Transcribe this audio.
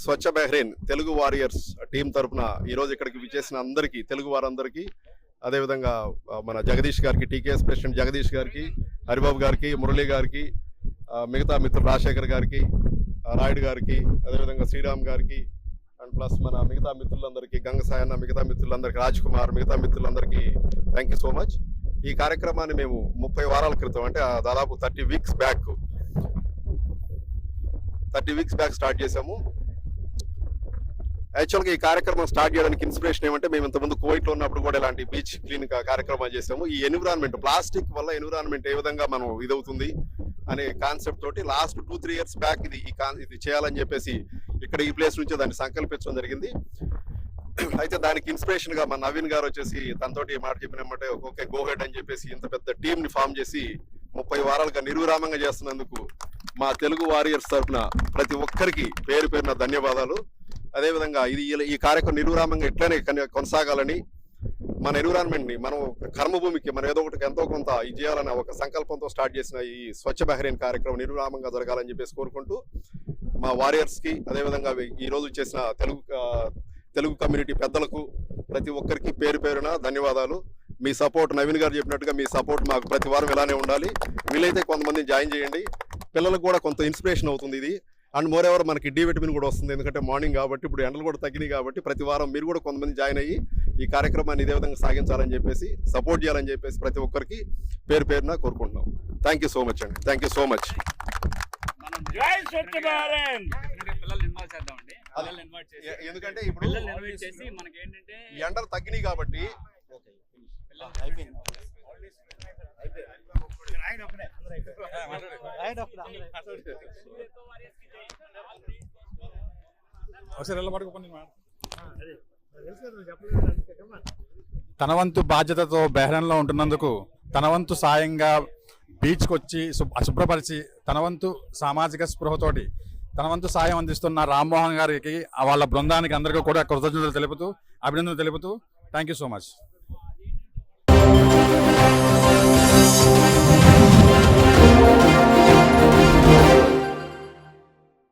స్వచ్ఛ Bahrain Telugu warriors team తరపున ఈరోజు ఇక్కడికి విచ్చేసిన అందరికీ, తెలుగు వారందరికీ, అదేవిధంగా మన జగదీష్ గారికి, టీకేఎస్ ప్రెసిడెంట్ జగదీష్ గారికి, హరిబాబు గారికి, మురళీ గారికి, మిగతా మిత్రులు రాజశేఖర్ గారికి, రాయుడు గారికి, అదేవిధంగా శ్రీరామ్ గారికి, అండ్ ప్లస్ మన మిగతా మిత్రులందరికీ, గంగసాయన్న, మిగతా మిత్రులందరికీ, రాజ్ కుమార్, మిగతా మిత్రులందరికీ థ్యాంక్ యూ సో మచ్. ఈ కార్యక్రమాన్ని మేము 30 వారాల క్రితం, అంటే దాదాపు 30 వీక్స్ బ్యాక్ స్టార్ట్ చేసాము. యాక్చువల్గా ఈ కార్యక్రమం స్టార్ట్ చేయడానికి ఇన్స్పిరేషన్ ఏమంటే, మేము ఇంతకుముందు కువైట్లో ఉన్నప్పుడు కూడా ఇలాంటి బీచ్ క్లీన్ కార్యక్రమాలు చేసాము. ఈ ఎన్విరాన్మెంట్, ప్లాస్టిక్ వల్ల ఎన్విరాన్మెంట్ ఏ విధంగా మనం ఇదవుతుంది అనే కాన్సెప్ట్ తోటి లాస్ట్ 2-3 ఇయర్స్ బ్యాక్ ఇది చేయాలని చెప్పేసి ఇక్కడ ఈ ప్లేస్ నుంచి దాన్ని సంకల్పించడం జరిగింది. అయితే దానికి ఇన్స్పిరేషన్ గా మన నవీన్ గారు వచ్చేసి తనతోటి మాట చెప్పినమ్మంటే ఓకే గో హెడ్ అని చెప్పేసి ఇంత పెద్ద టీం ని ఫామ్ చేసి 30 వారాలుగా నిర్విరామంగా చేస్తున్నందుకు మా తెలుగు వారియర్స్ తరఫున ప్రతి ఒక్కరికి పేరు పేరున ధన్యవాదాలు. అదేవిధంగా ఈ కార్యక్రమం నిర్విరామంగా ఇట్లనే కొనసాగాలని, మన ఎన్విరాన్మెంట్ ని, మనం కర్మభూమికి మనం ఏదో ఒకటి ఎంతో కొంత ఇది చేయాలన్న ఒక సంకల్పంతో స్టార్ట్ చేసిన ఈ స్వచ్ఛ బహ్రెయిన్ కార్యక్రమం నిర్విరామంగా జరగాలని చెప్పేసి కోరుకుంటూ, మా వారియర్స్ కి, అదేవిధంగా ఈ రోజు చేసిన తెలుగు కమ్యూనిటీ పెద్దలకు ప్రతి ఒక్కరికి పేరు పేరున ధన్యవాదాలు. మీ సపోర్ట్, నవీన్ గారు చెప్పినట్టుగా మీ సపోర్ట్ మాకు ప్రతి వారం ఇలానే ఉండాలి. వీలైతే కొంతమందిని జాయిన్ చేయండి, పిల్లలకు కూడా కొంత ఇన్స్పిరేషన్ అవుతుంది ఇది. అండ్ మోర్ ఎవర్ మనకి డి విటమిన్ కూడా వస్తుంది, ఎందుకంటే మార్నింగ్ కాబట్టి, ఇప్పుడు ఎండలు కూడా తగ్గినాయి కాబట్టి ప్రతి వారం మీరు కూడా కొంతమంది జాయిన్ అయ్యి ఈ కార్యక్రమాన్ని ఇదే విధంగా సాగించాలని చెప్పేసి, సపోర్ట్ చేయాలని చెప్పేసి ప్రతి ఒక్కరికి పేరు పేరున కోరుకుంటున్నాం. థ్యాంక్ యూ సో మచ్ అండి, థ్యాంక్ యూ సో మచ్. ఎందుకంటే ఇప్పుడు ఎండలు తగ్గినాయి కాబట్టి తన వంతు బాధ్యతతో బహ్రెయిన్లో ఉంటున్నందుకు, తన వంతు సాయంగా బీచ్కి వచ్చి శుభ్రపరిచి, తన వంతు సామాజిక స్పృహతోటి తన వంతు సాయం అందిస్తున్న రామ్మోహన్ గారికి, వాళ్ళ బృందానికి అందరికీ కూడా కృతజ్ఞతలు తెలుపుతూ, అభినందనలు తెలుపుతూ థ్యాంక్ యూ సో మచ్.